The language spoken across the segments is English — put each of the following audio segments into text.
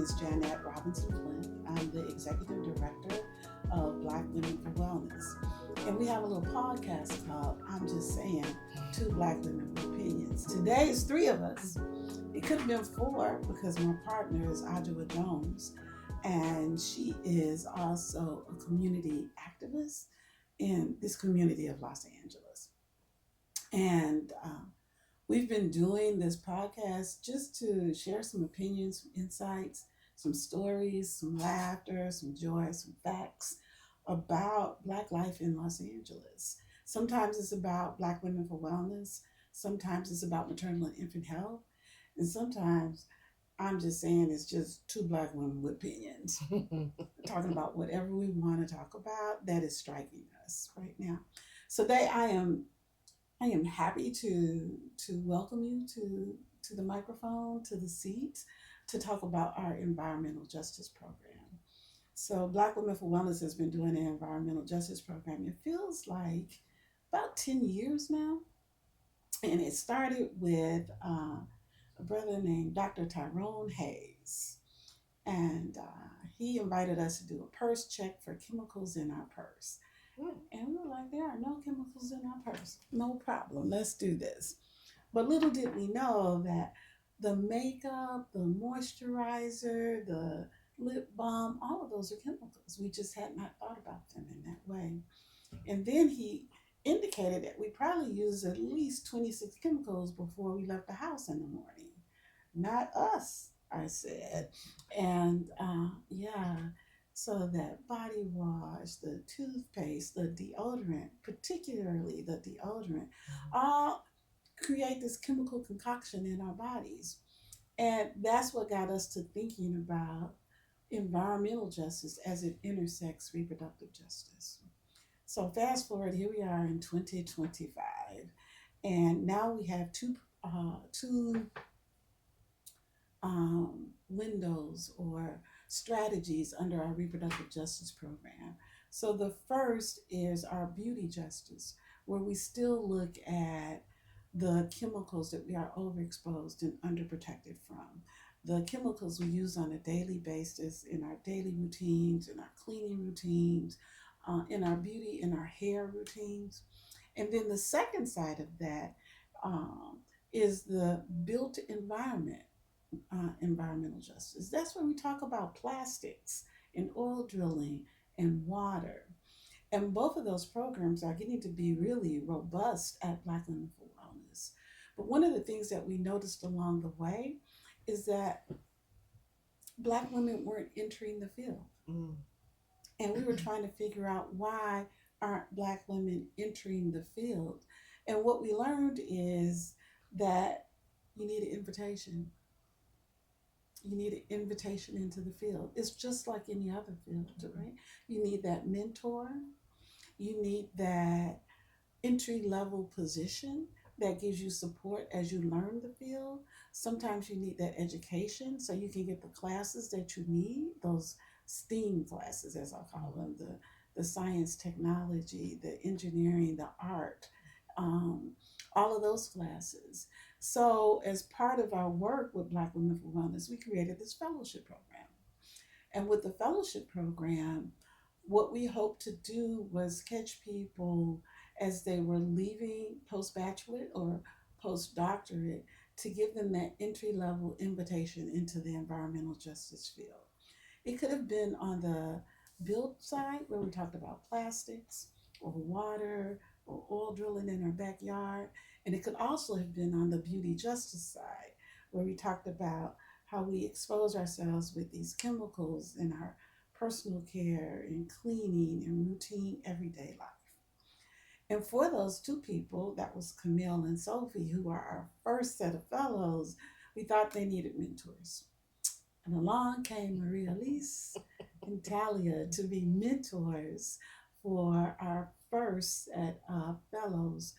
is Janet Robinson Flint. I'm the Executive Director of Black Women for Wellness. And we have a little podcast called I'm Just Saying, Two Black Women with Opinions. Today is three of us. It could have been four because my partner is Ajua Jones, and she is also a community activist in this community of Los Angeles. And we've been doing this podcast just to share some opinions, some insights, some stories, some laughter, some joy, some facts about Black life in Los Angeles. Sometimes it's about Black women for wellness. Sometimes it's about maternal and infant health. And sometimes I'm just saying it's just two Black women with opinions, talking about whatever we want to talk about that is striking us right now. So today I am happy to welcome you to the microphone, to the seat, to talk about our environmental justice program. So Black Women for Wellness has been doing an environmental justice program. It feels like about 10 years now. And it started with a brother named Dr. Tyrone Hayes. And he invited us to do a purse check for chemicals in our purse. And we were like, there are no chemicals in our purse. No problem. Let's do this. But little did we know that the makeup, the moisturizer, the lip balm, all of those are chemicals. We just had not thought about them in that way. And then he indicated that we probably used at least 26 chemicals before we left the house in the morning. Not us, I said. And so that body wash, the toothpaste, the deodorant, particularly the deodorant, all create this chemical concoction in our bodies. And that's what got us to thinking about environmental justice as it intersects reproductive justice. So fast forward, here we are in 2025. And now we have two windows or strategies under our reproductive justice program. So the first is our beauty justice, where we still look at the chemicals that we are overexposed and underprotected from. The chemicals we use on a daily basis in our daily routines, in our cleaning routines, in our beauty, in our hair routines. And then the second side of that is the built environment. Environmental justice. That's when we talk about plastics and oil drilling and water. And both of those programs are getting to be really robust at Black Women for Wellness. But one of the things that we noticed along the way is that Black women weren't entering the field. And we were trying to figure out why aren't Black women entering the field. And what we learned is that you need an invitation. You need an invitation into the field. It's just like any other field, right? You need that mentor. You need that entry-level position that gives you support as you learn the field. Sometimes you need that education so you can get the classes that you need, those STEAM classes, as I call them, the science, technology, the engineering, the art, all of those classes. So as part of our work with Black Women for Wellness, we created this fellowship program. And with the fellowship program, what we hoped to do was catch people as they were leaving post-bachelorate or post-doctorate to give them that entry-level invitation into the environmental justice field. It could have been on the build side where we talked about plastics or water or oil drilling in our backyard. And it could also have been on the beauty justice side, where we talked about how we expose ourselves with these chemicals in our personal care and cleaning and routine everyday life. And for those two people, that was Camille and Sophie, who are our first set of fellows, we thought they needed mentors. And along came Marie-Alise and Talia to be mentors for our first set of fellows,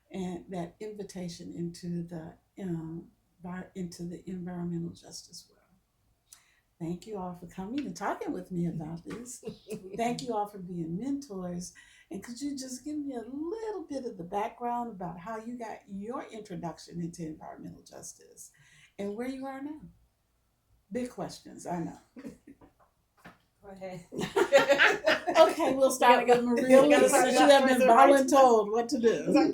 and that invitation into the environmental justice world. Thank you all for coming and talking with me about this. Thank you all for being mentors. And could you just give me a little bit of the background about how you got your introduction into environmental justice and where you are now? Big questions, I know. Go ahead. Okay, we'll start with Marie-Alise, since you have been voluntold what to do.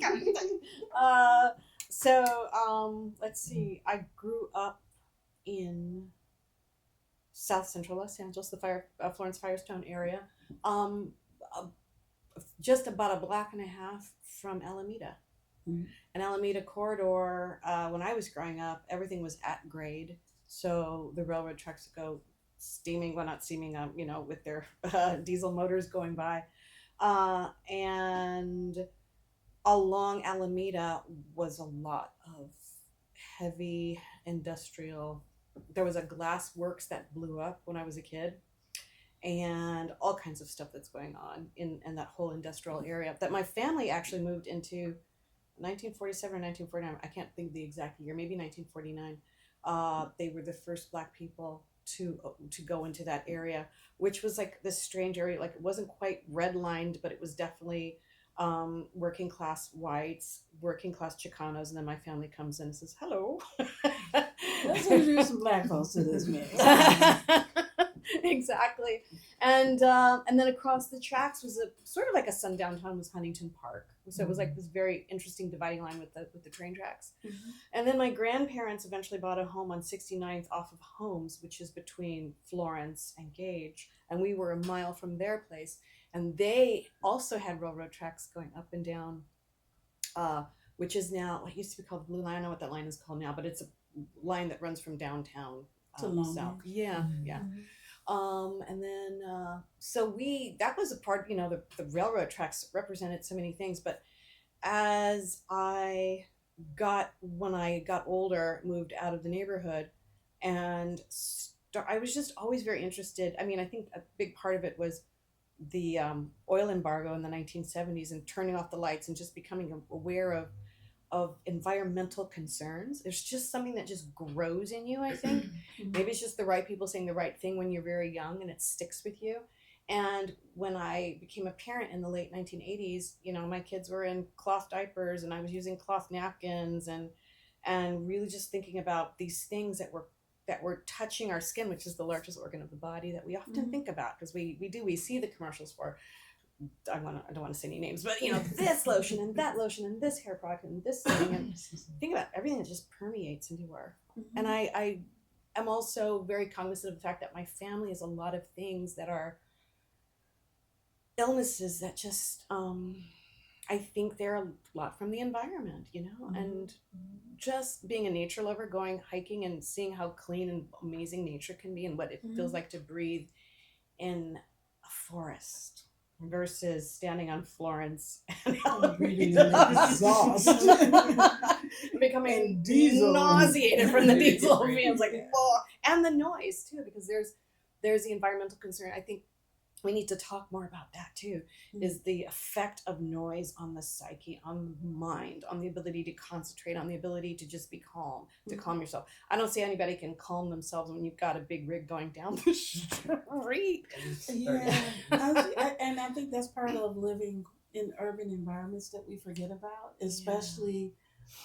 Let's see. I grew up in South Central Los Angeles, the Florence Firestone area, uh, just about a block and a half from Alameda. Mhm. An Alameda corridor, when I was growing up, everything was at grade. So the railroad tracks would go steaming, well, not steaming, with their diesel motors going by. And along Alameda was a lot of heavy industrial. There was a glass works that blew up when I was a kid, and all kinds of stuff that's going on in that whole industrial area that my family actually moved into 1947 or 1949. I can't think of the exact year, maybe 1949. They were the first Black people to go into that area, which was like this strange area. Like, it wasn't quite redlined, but it was definitely working class whites, working class Chicanos, and then my family comes in and says, "Hello." Let's introduce some Black folks to this mix. Exactly. And then across the tracks was a sort of like a sundown town, was Huntington Park. So it was like this very interesting dividing line with the train tracks. Mm-hmm. And then my grandparents eventually bought a home on 69th off of Holmes, which is between Florence and Gage, and we were a mile from their place. And they also had railroad tracks going up and down, which is now, what used to be called the Blue Line. I don't know what that line is called now, but it's a line that runs from downtown to south. Yeah, Mm-hmm. yeah. And then, so that was a part, the railroad tracks represented so many things. But as when I got older, moved out of the neighborhood, and I was just always very interested. I mean, I think a big part of it was the oil embargo in the 1970s and turning off the lights and just becoming aware of environmental concerns. There's just something that just grows in you, I think. Maybe it's just the right people saying the right thing when you're very young and it sticks with you. And when I became a parent in the late 1980s, my kids were in cloth diapers and I was using cloth napkins and really just thinking about these things that were touching our skin, which is the largest organ of the body that we often think about, because we see the commercials for, I don't want to say any names, but this lotion and that lotion and this hair product and this thing, and think about everything that just permeates into our. Mm-hmm. And I am also very cognizant of the fact that my family is a lot of things that are illnesses that just I think they're a lot from the environment, Mm-hmm. and just being a nature lover, going hiking and seeing how clean and amazing nature can be and what it feels like to breathe in a forest versus standing on Florence and breathing in exhaust. becoming diesel. nauseated from the diesel fumes, like, whoa. And the noise too, because there's the environmental concern. I think we need to talk more about that too, is the effect of noise on the psyche, on the mind, on the ability to concentrate, on the ability to just be calm, to calm yourself. I don't see anybody can calm themselves when you've got a big rig going down the street. Yeah, and I think that's part of living in urban environments that we forget about, especially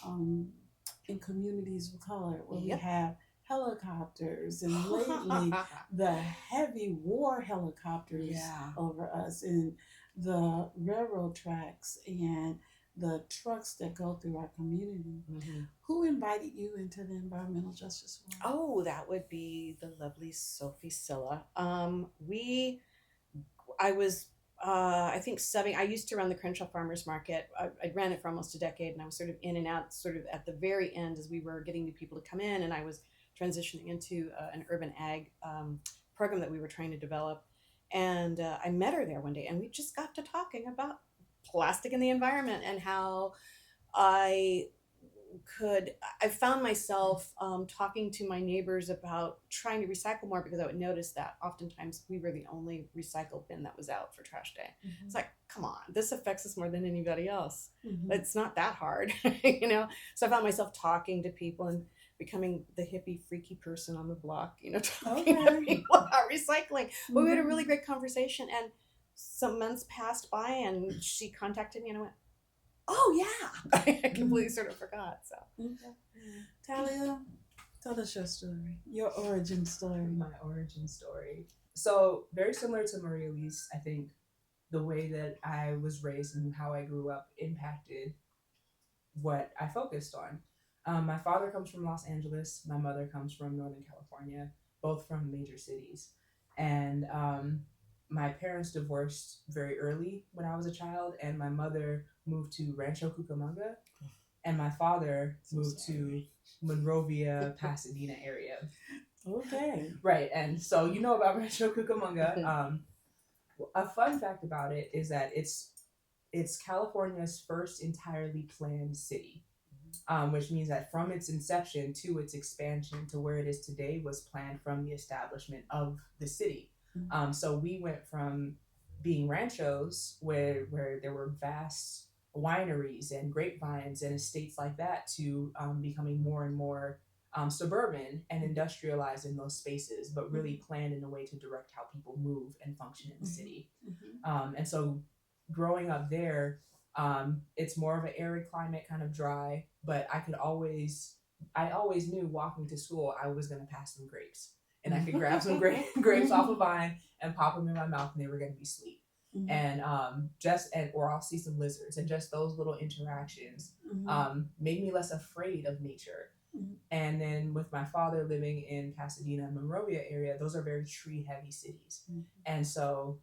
in communities of color where we have helicopters, and lately the heavy war helicopters over us, and the railroad tracks and the trucks that go through our community. Mm-hmm. Who invited you into the environmental justice world? Oh, that would be the lovely Sophie Silla. I was I think subbing. I used to run the Crenshaw Farmers Market. I ran it for almost a decade, and I was sort of in and out, sort of at the very end as we were getting new people to come in, and I was transitioning into an urban ag program that we were trying to develop. And I met her there one day, and we just got to talking about plastic in the environment and how I found myself talking to my neighbors about trying to recycle more, because I would notice that oftentimes we were the only recycle bin that was out for trash day. Mm-hmm. It's like, come on, this affects us more than anybody else. Mm-hmm. It's not that hard, So I found myself talking to people and becoming the hippie, freaky person on the block, talking to people about recycling. Mm-hmm. But we had a really great conversation, and some months passed by, and she contacted me, and I went, oh yeah, I completely sort of forgot. So, Talia, Tell us your story, your origin story. My origin story. So very similar to Marie-Alise, I think the way that I was raised and how I grew up impacted what I focused on. My father comes from Los Angeles. My mother comes from Northern California, both from major cities. And my parents divorced very early when I was a child, and my mother moved to Rancho Cucamonga, and my father moved to Monrovia, Pasadena area. Okay. Right, and so you know about Rancho Cucamonga. A fun fact about it is that it's California's first entirely planned city, which means that from its inception to its expansion to where it is today was planned from the establishment of the city. So we went from being ranchos where there were vast wineries and grapevines and estates like that to becoming more and more suburban and industrialized in those spaces, but really planned in a way to direct how people move and function in the city. And so growing up there, it's more of an arid climate, kind of dry, but I always knew walking to school I was going to pass some grapes, and I could grab some grapes off a vine and pop them in my mouth, and they were going to be sweet. And or I'll see some lizards, and just those little interactions made me less afraid of nature. And then with my father living in Pasadena and Monrovia area, those are very tree heavy cities. And so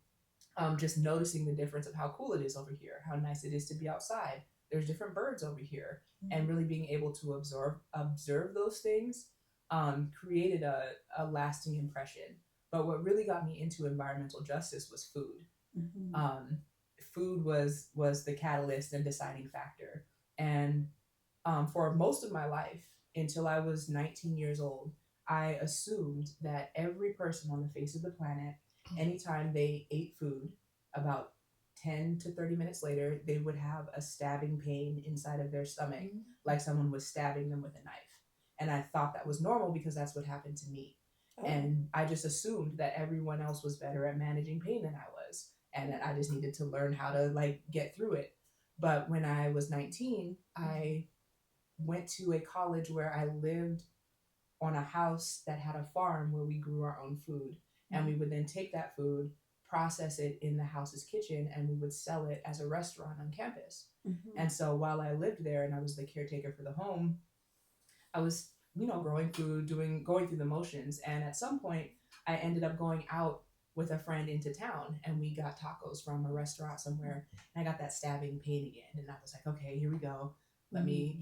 just noticing the difference of how cool it is over here, how nice it is to be outside. There's different birds over here, and really being able to observe those things created a lasting impression. But what really got me into environmental justice was food. Food was the catalyst and deciding factor. And for most of my life, until I was 19 years old, I assumed that every person on the face of the planet, anytime they ate food, about 10 to 30 minutes later, they would have a stabbing pain inside of their stomach, like someone was stabbing them with a knife. And I thought that was normal because that's what happened to me. And I just assumed that everyone else was better at managing pain than I was, and that I just needed to learn how to get through it. But when I was 19, I went to a college where I lived on a house that had a farm where we grew our own food. And we would then take that food, process it in the house's kitchen, and we would sell it as a restaurant on campus. And so while I lived there and I was the caretaker for the home, I was, growing food, going through the motions. And at some point, I ended up going out with a friend into town, and we got tacos from a restaurant somewhere. And I got that stabbing pain again. And I was like, okay, here we go. Let me,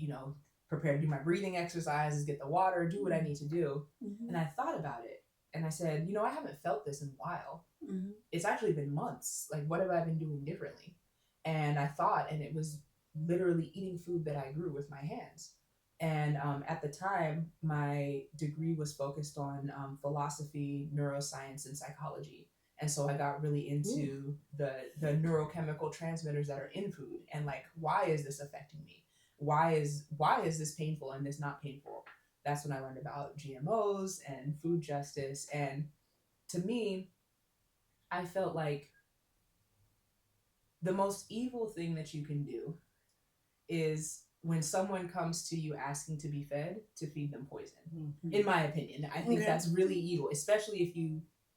prepare to do my breathing exercises, get the water, do what I need to do. And I thought about it. And I said, I haven't felt this in a while. It's actually been months. Like, what have I been doing differently? And I thought, and it was literally eating food that I grew with my hands. And at the time, my degree was focused on philosophy, neuroscience, and psychology. And so I got really into the neurochemical transmitters that are in food, and why is this affecting me? Why is this painful and this not painful? That's when I learned about GMOs and food justice. And to me, I felt like the most evil thing that you can do is when someone comes to you asking to be fed, to feed them poison. In my opinion, I think that's really evil, especially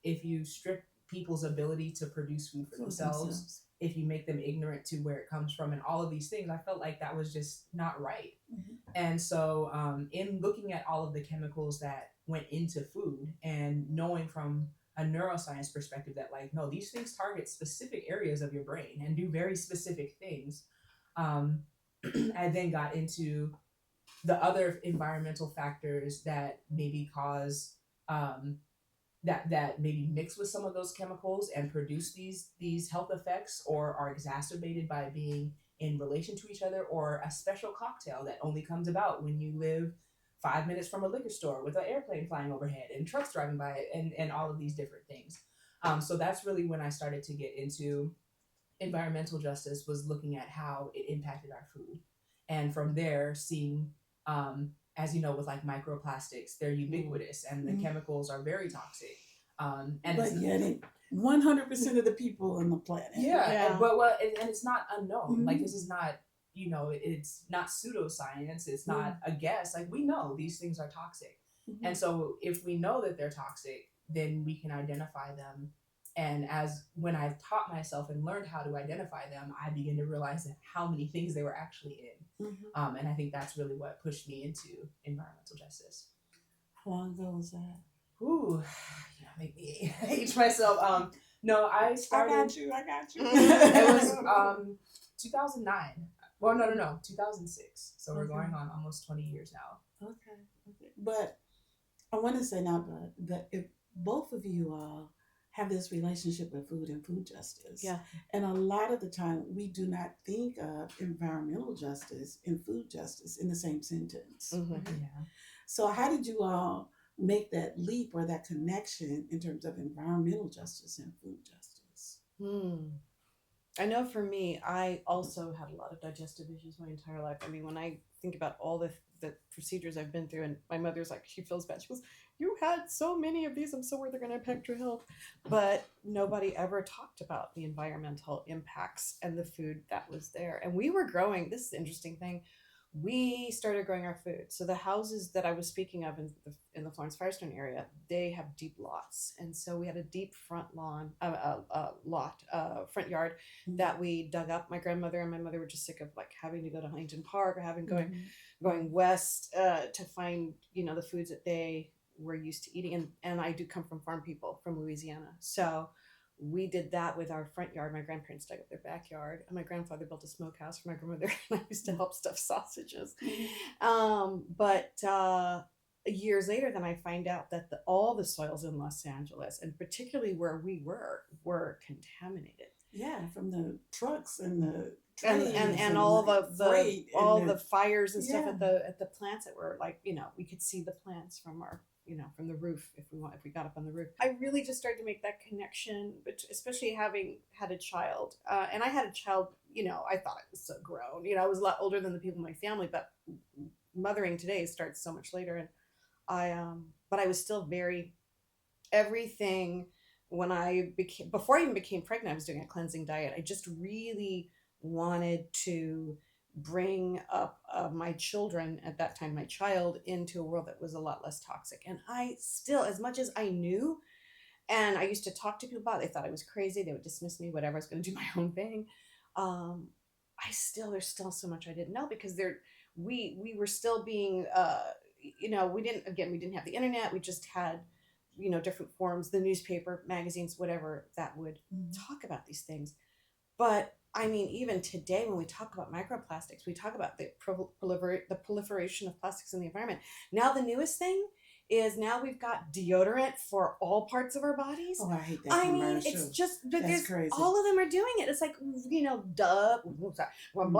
if you strip people's ability to produce food for themselves, if you make them ignorant to where it comes from and all of these things. I felt like that was just not right. And so in looking at all of the chemicals that went into food and knowing from a neuroscience perspective that no, these things target specific areas of your brain and do very specific things, I then got into the other environmental factors that maybe cause that maybe mix with some of those chemicals and produce these health effects, or are exacerbated by being in relation to each other, or a special cocktail that only comes about when you live 5 minutes from a liquor store with an airplane flying overhead and trucks driving by it, and all of these different things. So that's really when I started to get into environmental justice, was looking at how it impacted our food. And from there, seeing, as you know, with microplastics, they're ubiquitous and the chemicals are very toxic. And but yet 100% of the people on the planet. And it's not unknown. This is not, it's not pseudoscience. It's not a guess. We know these things are toxic. Mhm. And so if we know that they're toxic, then we can identify them. And when I've taught myself and learned how to identify them, I begin to realize that how many things they were actually in. Mhm. And I think that's really what pushed me into environmental justice. How long ago was that? Ooh, make me age myself. No, I started. I got you. It was 2009. Well, no, 2006. So we're Okay. going on almost 20 years now. Okay. But I want to say now, but that if both of you have this relationship with food and food justice, Yeah. and a lot of the time we do not think of environmental justice and food justice in the same sentence. Mhm. Yeah. So how did you all make that leap or that connection in terms of environmental justice and food justice? I know for me, I also had a lot of digestive issues my entire life. I mean, when I think about all the procedures I've been through, and my mother's like, she feels bad. She goes, "You had so many of these. I'm so worried they're going to impact your health." But nobody ever talked about the environmental impacts and the food that was there. And we were growing. This is the interesting thing. We started growing our food. So the houses that I was speaking of in the Florence Firestone area, they have deep lots, and so we had a deep front lawn, front yard that we dug up. My grandmother and my mother were just sick of like having to go to Huntington Park or going west to find the foods that they were used to eating. And I do come from farm people from Louisiana, so we did that with our front yard. My grandparents dug up their backyard, and my grandfather built a smokehouse for my grandmother, and I used to help stuff sausages. But years later, then I find out that all the soils in Los Angeles, and particularly where we were contaminated. Yeah, from the trucks and the and all the fires and stuff Yeah. at the plants that were like, we could see the plants from our from the roof if we got up on the roof. I really just started to make that connection, but especially having had a child, and I had a child, I thought I was so grown, I was a lot older than the people in my family, but mothering today starts so much later. And but I was still very everything. When before I even became pregnant, I was doing a cleansing diet. I just really wanted to bring up my children at that time, my child, into a world that was a lot less toxic. And I still, as much as I knew, and I used to talk to people about it, they thought I was crazy. They would dismiss me, whatever. I was going to do my own thing. There's still so much I didn't know, because we were still being, we didn't have the internet. We just had, different forms, the newspaper, magazines, whatever, that would talk about these things. But I mean, even today, when we talk about microplastics, we talk about the proliferation of plastics in the environment. Now, the newest thing is now we've got deodorant for all parts of our bodies. Oh, I hate that I commercial. mean, it's just, but That's crazy. all of them are doing it. It's like, blah,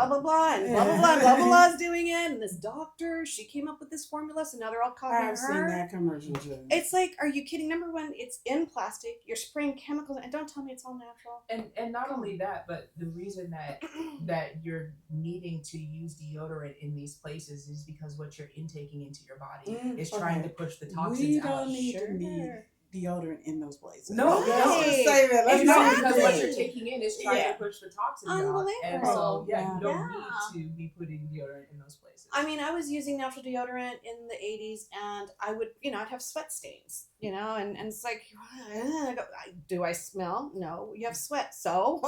blah, blah, and blah, blah is doing it. And this doctor, she came up with this formula, so now they're all copying her. I've seen that commercial too. It's like, are you kidding? Number one, it's in plastic. You're spraying chemicals, and don't tell me it's all natural. And not only that, but the reason that you're needing to use deodorant in these places is because what you're intaking into your body is trying to push the toxins we out. don't need to need deodorant in those places. No, let's no. just say that. Let's Exactly, not because what do you're it. taking in is trying to push the toxins out. And so, you don't need to be putting deodorant in those places. I mean, I was using natural deodorant in the 80s, and I would, I'd have sweat stains, and it's like, do I smell? No, you have sweat, so,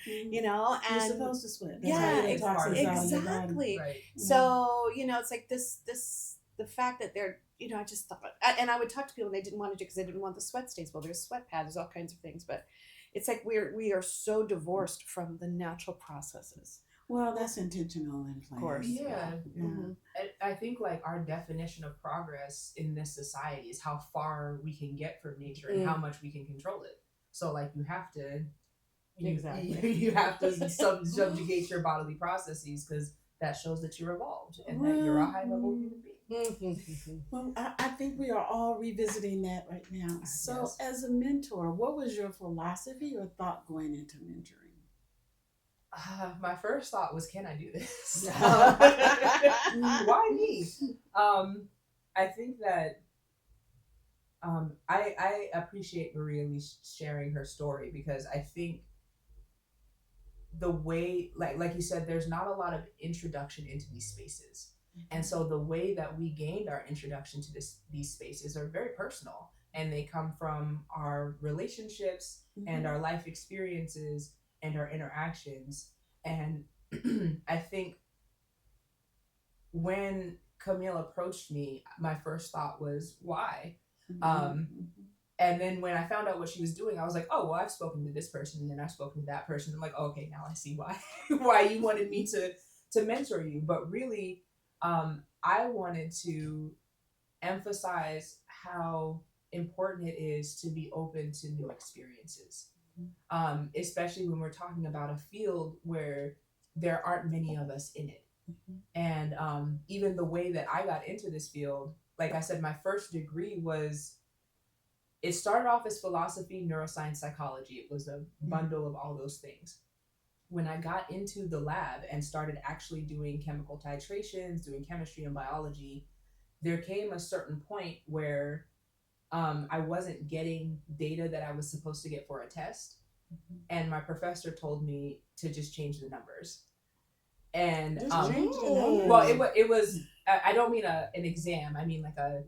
and You're supposed to sweat. That's yeah, how you get toxins out of your body. exactly. Right. So, it's like the fact that they're, I just thought, and I would talk to people and they didn't want to do it because they didn't want the sweat stains. Well, there's sweat pads, there's all kinds of things, but it's like we are so divorced from the natural processes. Well, that's intentional and planned. Of course. Yeah. Mm-hmm. I think like our definition of progress in this society is how far we can get from nature and how much we can control it. So like you have to you have to subjugate your bodily processes, because that shows that you're evolved and that you're a high level human being. Well, I think we are all revisiting that right now. So, Yes. as a mentor, what was your philosophy or thought going into mentoring? My first thought was, can I do this? Mm. Why me? I think that I appreciate Marie-Alise sharing her story, because I think the way, like you said, there's not a lot of introduction into these spaces. And so the way that we gained our introduction to these spaces are very personal, and they come from our relationships and our life experiences and our interactions. And I think when Camille approached me, my first thought was, why? And then when I found out what she was doing, I was like, oh, well, I've spoken to this person, and then I've spoken to that person. I'm like, oh, okay, now I see why you wanted me to mentor you. But really, I wanted to emphasize how important it is to be open to new experiences, especially when we're talking about a field where there aren't many of us in it. And even the way that I got into this field, like I said, my first degree it started off as philosophy, neuroscience, psychology. It was a bundle of all those things. When I got into the lab and started actually doing chemical titrations, doing chemistry and biology, there came a certain point where I wasn't getting data that I was supposed to get for a test. And my professor told me to just change the numbers. And change the numbers. Well, it was I don't mean an exam. I mean like a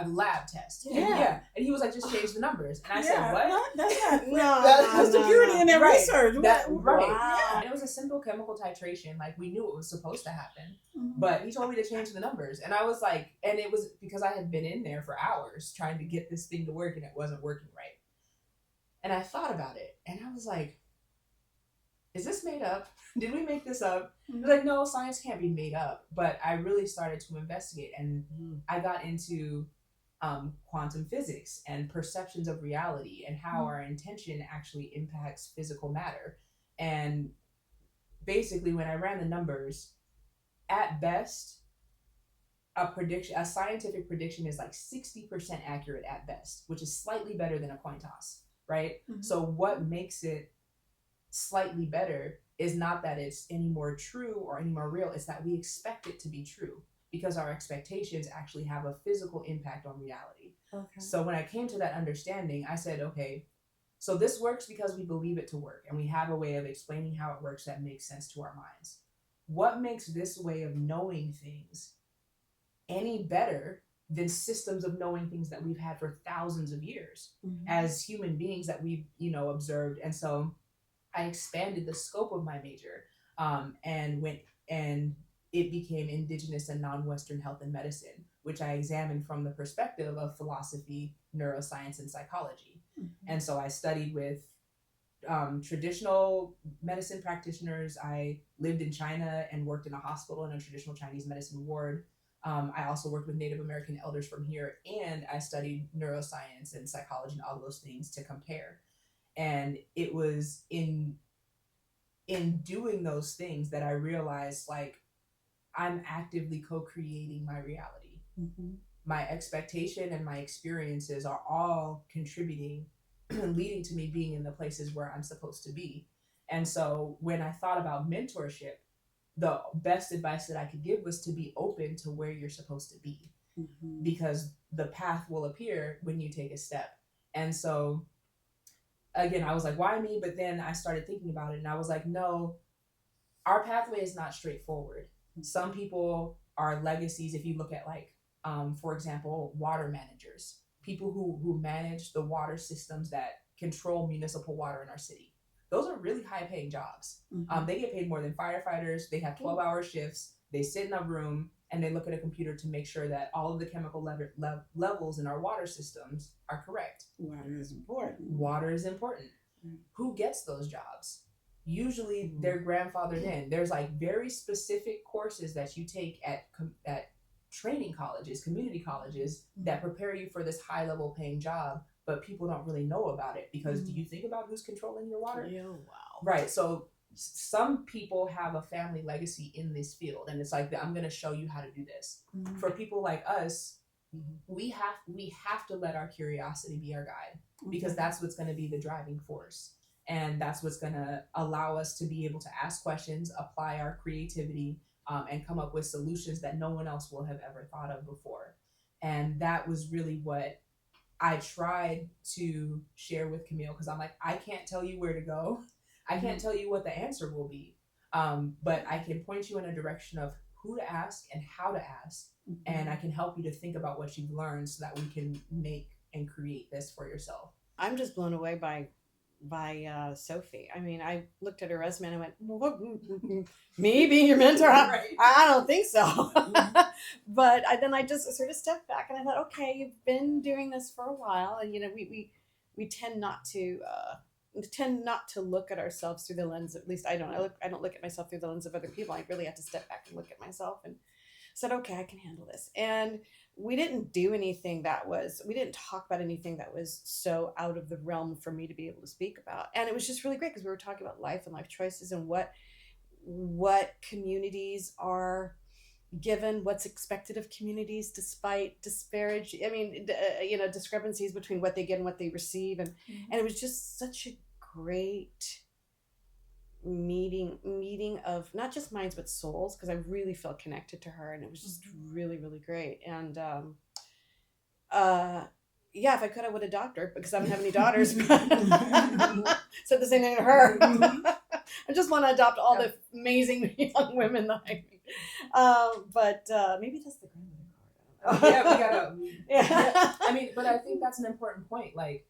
lab test. Yeah. And he was like, just change the numbers. And I said, what? That's not No, security in that Right. research. Right. Wow. And it was a simple chemical titration. Like, we knew it was supposed to happen. But he told me to change the numbers. And I was like, and it was because I had been in there for hours trying to get this thing to work, and it wasn't working right. And I thought about it, and I was like, is this made up? Did we make this up? I was like, no, science can't be made up. But I really started to investigate, and I got into quantum physics and perceptions of reality and how our intention actually impacts physical matter. And basically, when I ran the numbers, at best, a scientific prediction is like 60% accurate at best, which is slightly better than a coin toss, right? So what makes it slightly better is not that it's any more true or any more real, it's that we expect it to be true, because our expectations actually have a physical impact on reality. Okay. So when I came to that understanding, I said, okay, so this works because we believe it to work, and we have a way of explaining how it works that makes sense to our minds. What makes this way of knowing things any better than systems of knowing things that we've had for thousands of years as human beings that we've, observed? And so I expanded the scope of my major, and it became Indigenous and non-Western health and medicine, which I examined from the perspective of philosophy, neuroscience, and psychology. And so I studied with traditional medicine practitioners. I lived in China and worked in a hospital in a traditional Chinese medicine ward. I also worked with Native American elders from here, and I studied neuroscience and psychology and all those things to compare. And it was in doing those things that I realized, like, I'm actively co-creating my reality. My expectation and my experiences are all contributing, leading to me being in the places where I'm supposed to be. And so when I thought about mentorship, the best advice that I could give was to be open to where you're supposed to be, because the path will appear when you take a step. And so again, I was like, why me? But then I started thinking about it, and I was like, no, our pathway is not straightforward. Some people are legacies. If you look at, like, for example, water managers, people who manage the water systems that control municipal water in our city. Those are really high paying jobs. They get paid more than firefighters. They have 12-hour shifts. They sit in a room and they look at a computer to make sure that all of the chemical levels in our water systems are correct. Water is important. Water is important. Who gets those jobs? Usually they're grandfathered in. There's like very specific courses that you take at training colleges, community colleges, that prepare you for this high level paying job, but people don't really know about it, because do you think about who's controlling your water? Yeah, wow. Right. So some people have a family legacy in this field, and it's like, I'm going to show you how to do this. For people like us, we have to let our curiosity be our guide, because that's what's going to be the driving force. And that's what's going to allow us to be able to ask questions, apply our creativity, and come up with solutions that no one else will have ever thought of before. And that was really what I tried to share with Camille, because I'm like, I can't tell you where to go. I can't tell you what the answer will be. But I can point you in a direction of who to ask and how to ask, and I can help you to think about what you've learned so that we can make and create this for yourself. I'm just blown away by Sophie. I mean, I looked at her resume and I went, what, me being your mentor? Right. I don't think so. But then I just sort of stepped back and I thought, okay, you've been doing this for a while, and we tend not to look at ourselves through the lens. At least I don't. I don't look at myself through the lens of other people. I really have to step back and look at myself, and said, okay, I can handle this. And we didn't talk about anything that was so out of the realm for me to be able to speak about. And it was just really great because we were talking about life and life choices and what communities are given, what's expected of communities despite discrepancies between what they get and what they receive. And it was just such a great meeting of not just minds but souls, because I really felt connected to her, and it was just really, really great. And if I could, I would adopt her because I don't have any daughters. Said the same thing to her. I just want to adopt all the amazing young women that I meet. But maybe that's the grandmother card. Yeah, we gotta. Yeah. I mean, but I think that's an important point. Like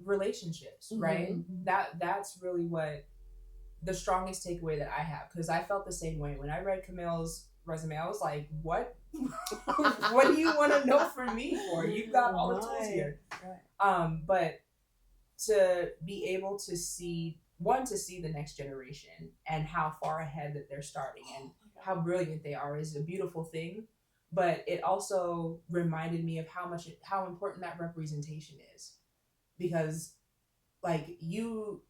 relationships, right? That's really what the strongest takeaway that I have, because I felt the same way when I read Camille's resume. I was like, what? What do you want to know from me for? You've got all the tools here. Right. But to be able to see the next generation and how far ahead that they're starting and how brilliant they are is a beautiful thing. But it also reminded me of how important that representation is, because like you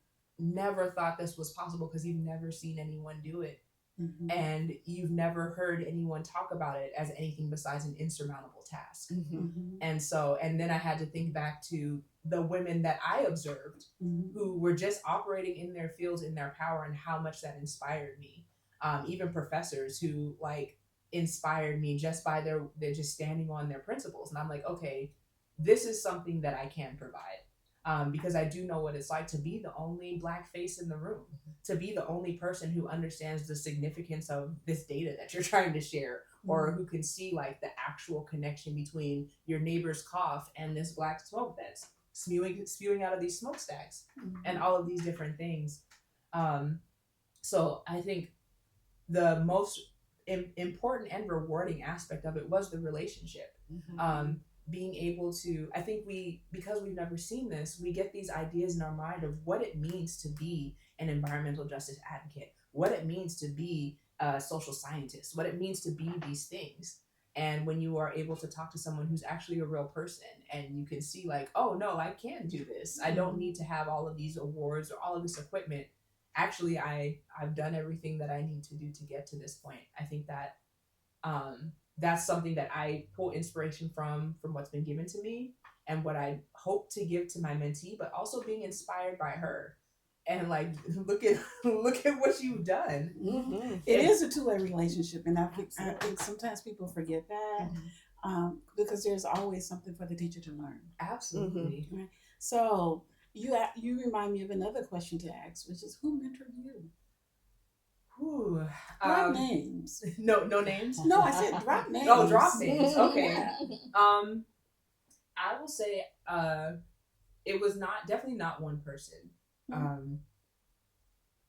never thought this was possible because you've never seen anyone do it. And you've never heard anyone talk about it as anything besides an insurmountable task. And then I had to think back to the women that I observed who were just operating in their fields, in their power, and how much that inspired me. Even professors who like inspired me just by they're just standing on their principles. And I'm like, okay, this is something that I can provide. Because I do know what it's like to be the only Black face in the room, to be the only person who understands the significance of this data that you're trying to share, or who can see like the actual connection between your neighbor's cough and this black smoke that's spewing out of these smokestacks, and all of these different things. So I think the most important and rewarding aspect of it was the relationship. Being able to, I think because we've never seen this, we get these ideas in our mind of what it means to be an environmental justice advocate, what it means to be a social scientist, what it means to be these things. And when you are able to talk to someone who's actually a real person, and you can see like, oh no, I can do this. I don't need to have all of these awards or all of this equipment. Actually, I've done everything that I need to do to get to this point. I think that that's something that I pull inspiration from what's been given to me and what I hope to give to my mentee, but also being inspired by her. And like, look at what you've done. It is a two-way relationship, and I think sometimes people forget that because there's always something for the teacher to learn. Absolutely. Right? So you remind me of another question to ask, which is, who mentored you? Drop names. No names? No, I said drop names. Oh, drop names. Okay. I will say it was definitely not one person.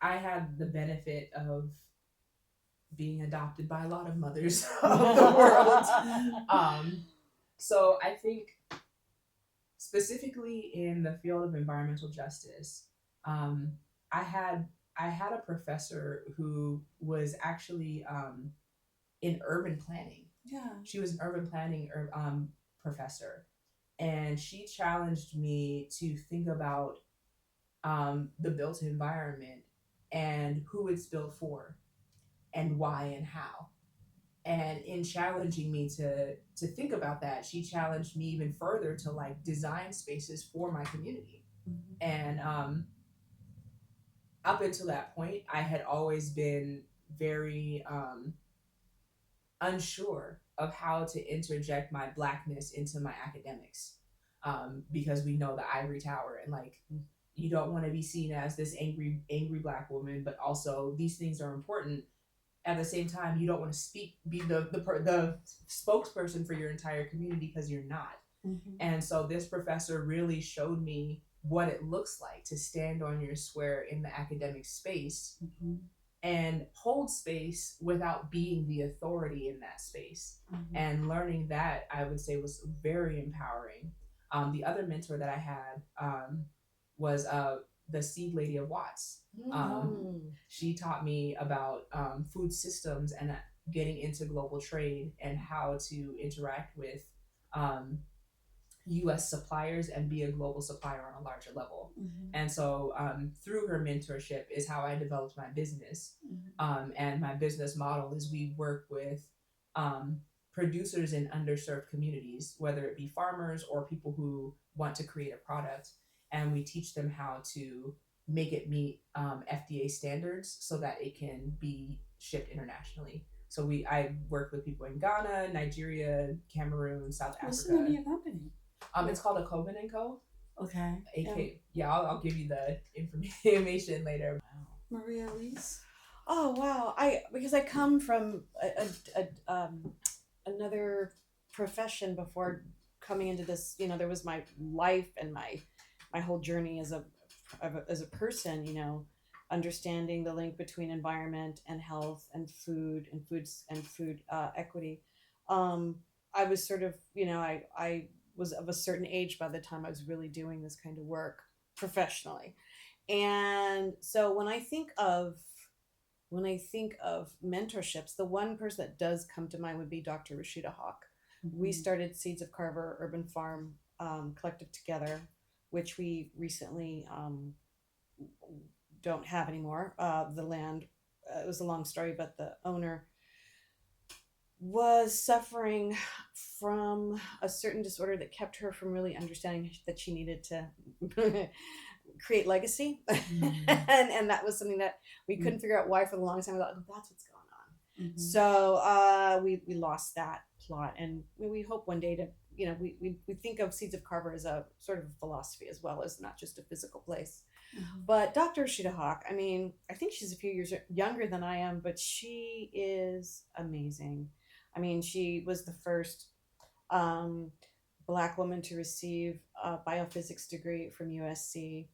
I had the benefit of being adopted by a lot of mothers of the world. So I think specifically in the field of environmental justice, I had a professor who was actually in urban planning. Yeah. She was an urban planning professor, and she challenged me to think about the built environment and who it's built for and why and how. And in challenging me to think about that, she challenged me even further to like design spaces for my community. And up until that point, I had always been very unsure of how to interject my Blackness into my academics, because we know the ivory tower, and like, you don't want to be seen as this angry Black woman, but also these things are important. at the same time, you don't want to be the spokesperson for your entire community, because you're not. Mm-hmm. And so this professor really showed me what it looks like to stand on your square in the academic space, mm-hmm. and hold space without being the authority in that space. Mm-hmm. And learning that, I would say, was very empowering. The other mentor that I had was the Seed Lady of Watts. She taught me about food systems and getting into global trade and how to interact with U.S. suppliers and be a global supplier on a larger level. Mm-hmm. And so through her mentorship is how I developed my business. Mm-hmm. And my business model is we work with producers in underserved communities, whether it be farmers or people who want to create a product. And we teach them how to make it meet FDA standards so that it can be shipped internationally. So I work with people in Ghana, Nigeria, Cameroon, South Africa. What's the name of your company? It's called a Coben & Co. Okay. I'll give you the information later. Wow. Marie-Alise? Oh wow! Because I come from another profession before coming into this. There was my life and my whole journey as a person. Understanding the link between environment and health and food equity. I was sort of I was of a certain age by the time I was really doing this kind of work professionally. And so when I think of mentorships, the one person that does come to mind would be Dr. Rashida Hawk. Mm-hmm. We started Seeds of Carver Urban Farm Collective together, which we recently don't have anymore. The land, it was a long story, but the owner was suffering from a certain disorder that kept her from really understanding that she needed to create legacy. Mm-hmm. and that was something that we couldn't figure out why for the longest time. We thought, oh, that's what's going on. Mm-hmm. So we lost that plot, and we hope one day to, we think of Seeds of Carver as a sort of philosophy as well as not just a physical place. Mm-hmm. But Dr. Rashida Hawk, I think she's a few years younger than I am, but she is amazing. She was the first Black woman to receive a biophysics degree from USC.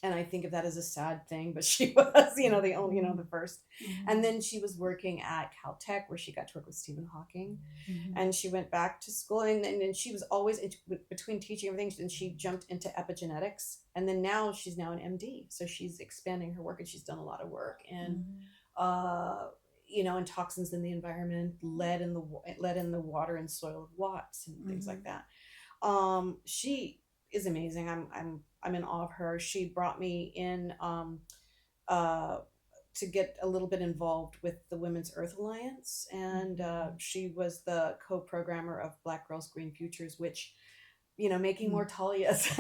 And I think of that as a sad thing, but she was, the only, the first. Mm-hmm. And then she was working at Caltech, where she got to work with Stephen Hawking. Mm-hmm. And she went back to school, and she was always between teaching everything, and she jumped into epigenetics. And then she's now an MD. So she's expanding her work, and she's done a lot of work. And, and toxins in the environment, lead in the water and soil of Watts and things like that. She is amazing. I'm in awe of her. She brought me in to get a little bit involved with the Women's Earth Alliance, and she was the co-programmer of Black Girls Green Futures, which, making more Talias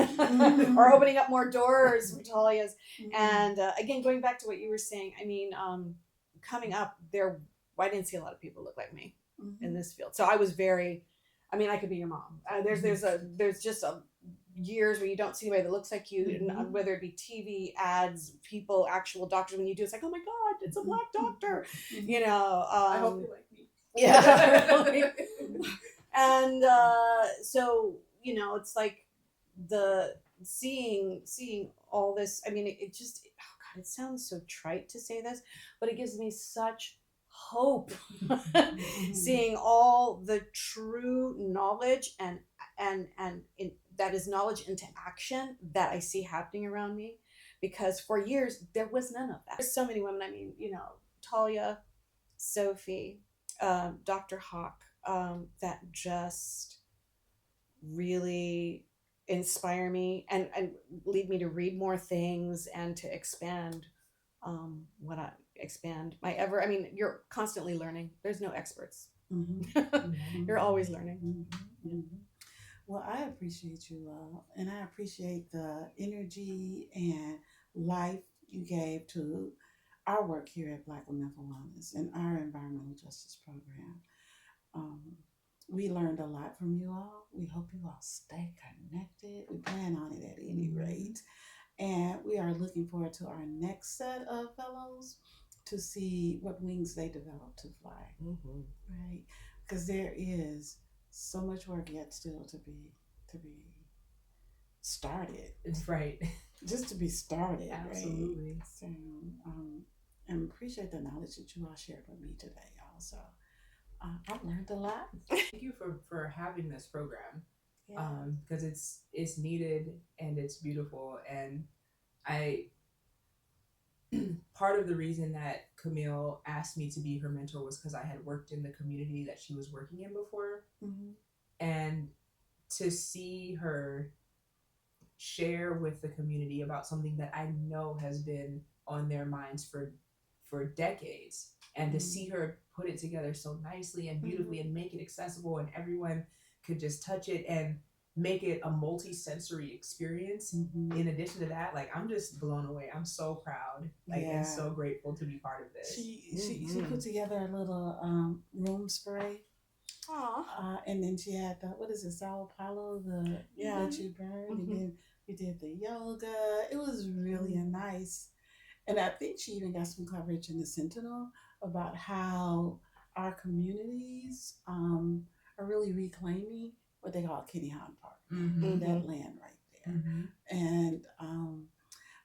or opening up more doors for Talias. And again, going back to what you were saying, coming up there, I didn't see a lot of people look like me in this field. So I was I could be your mom. There's just years where you don't see anybody that looks like you, and whether it be TV ads, people, actual doctors. When you do, it's like, oh my God, it's a Black doctor. I hope you like me. Yeah. And so it's like the seeing all this. It just, oh God, it sounds so trite to say this, but it gives me such hope seeing all the true knowledge and that is knowledge into action that I see happening around me, because for years there was none of that. There's so many women, Talia, Sophie, Dr. Hawk, that just really inspire me and lead me to read more things and to expand you're constantly learning. There's no experts. You're always learning. Well, I appreciate you all, and I appreciate the energy and life you gave to our work here at Black Women for Wellness and our environmental justice program. We learned a lot from you all. We hope you all stay connected. We plan on it at any rate. And we are looking forward to our next set of fellows to to see what wings they develop to fly, Mm-hmm. right? Because there is so much work yet still to be started, Right. just to be started. Absolutely. Right? So, and appreciate the knowledge that you all shared with me today. Also, I've learned a lot. Thank you for having this program, Yeah. because it's needed and it's beautiful. And I part of the reason that Camille asked me to be her mentor was because I had worked in the community that she was working in before, Mm-hmm. and to see her share with the community about something that I know has been on their minds for decades, and to see her put it together so nicely and beautifully and make it accessible and everyone could just touch it and make it a multi-sensory experience. Mm-hmm. In addition to that, like, I'm just blown away. I'm so proud, like, and so grateful to be part of this. She put together a little room spray. Aw. And then she had the, what is it, Sao Paulo, that you burn, and then we did the yoga. It was really nice. And I think she even got some coverage in the Sentinel about how our communities are really reclaiming what they call Kenneth Hahn Park, that land right there. And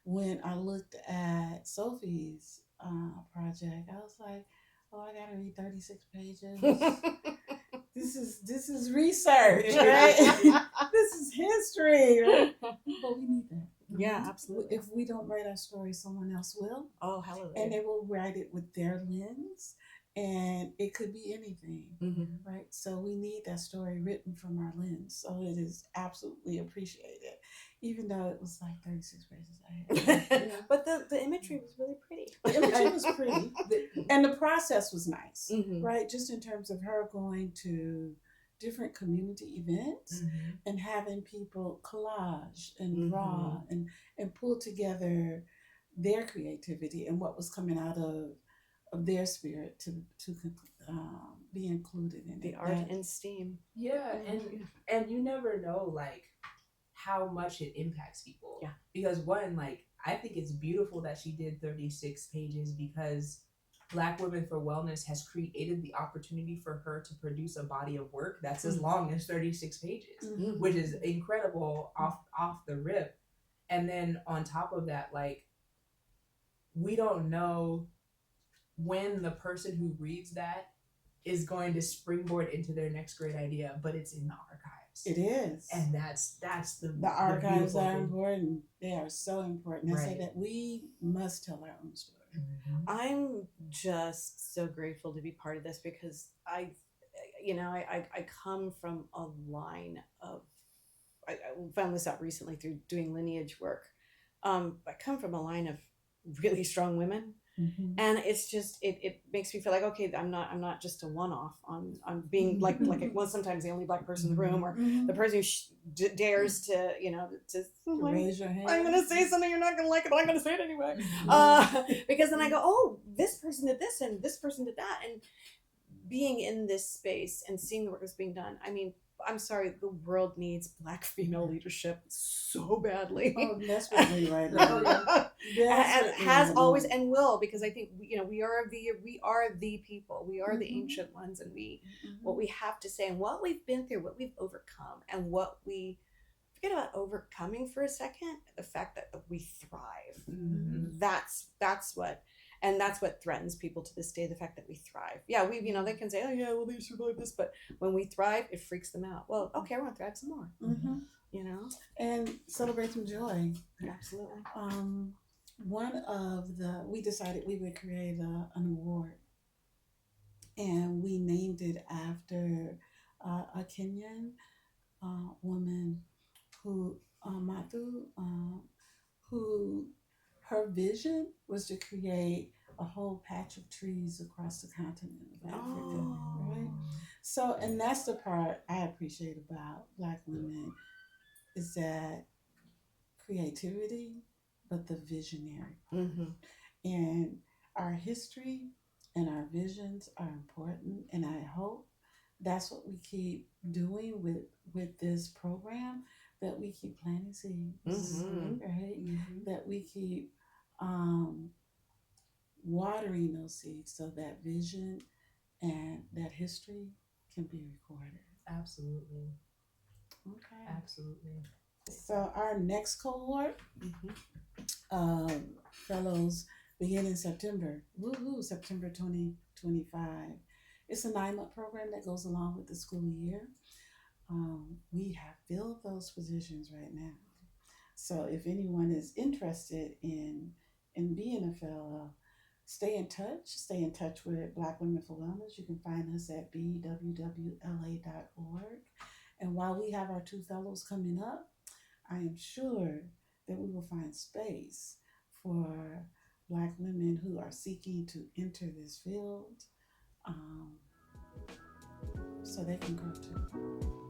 when I looked at Sophie's project, I was like, oh, I gotta read 36 pages. This is research, right? This is history, right? But we need that. Yeah, absolutely. If we don't write our story, someone else will. Oh, hallelujah. And they will write it with their lens. And it could be anything, right? So we need that story written from our lens. So it is absolutely appreciated, even though it was like 36 pages ahead. But the imagery was really pretty. The imagery was pretty. And the process was nice, Mm-hmm. right? Just in terms of her going to different community events and having people collage and draw and pull together their creativity and what was coming out of their spirit to be included in The it. art and STEAM. Yeah, and you never know, like, how much it impacts people. Yeah. Because one, like, I think it's beautiful that she did 36 pages because Black Women for Wellness has created the opportunity for her to produce a body of work that's as long as 36 pages, which is incredible off the rip. And then on top of that, like, we don't know when the person who reads that is going to springboard into their next great idea, but it's in the archives. It is. And that's the archives the are thing. important. They are so important. Right. And so that we must tell our own story. I'm just so grateful to be part of this because I come from a line of, I found this out recently through doing lineage work. I come from a line of really strong women. And it's just it makes me feel like, okay, I'm not just a one-off on being like it was sometimes the only Black person in the room or the person who dares to raise your hand. I'm gonna say something you're not gonna like it, but I'm gonna say it anyway. Because then I go, oh, this person did this and this person did that, and being in this space and seeing the work that's being done. I mean, I'm sorry, the world needs Black female leadership so badly. Oh, desperately right now. And has always and will, because I think we are the people, we are the ancient ones, and what we have to say and what we've been through, what we've overcome, and what we forget about overcoming for a second. The fact that we thrive, that's what threatens people to this day. The fact that we thrive. Yeah, they can say, oh yeah, well they survived this, but when we thrive, it freaks them out. Well, okay, I want to thrive some more. And celebrate some joy. Absolutely. We decided we would create an award, and we named it after a Kenyan woman who Matu, who her vision was to create a whole patch of trees across the continent of Africa, right? So, and that's the part I appreciate about Black women, is that creativity, but the visionary part. And our history and our visions are important, and I hope that's what we keep doing with this program, that we keep planting seeds, right? That we keep watering those seeds so that vision and that history can be recorded. Absolutely. Okay. Absolutely. So our next cohort, fellows begin in September. Woohoo! September 2025. It's a 9-month program that goes along with the school year. We have filled those positions right now. So if anyone is interested in being a fellow, stay in touch. Stay in touch with Black Women for Wellness. You can find us at bwwla.org. And while we have our 2 fellows coming up, I am sure that we will find space for Black women who are seeking to enter this field, so they can grow too.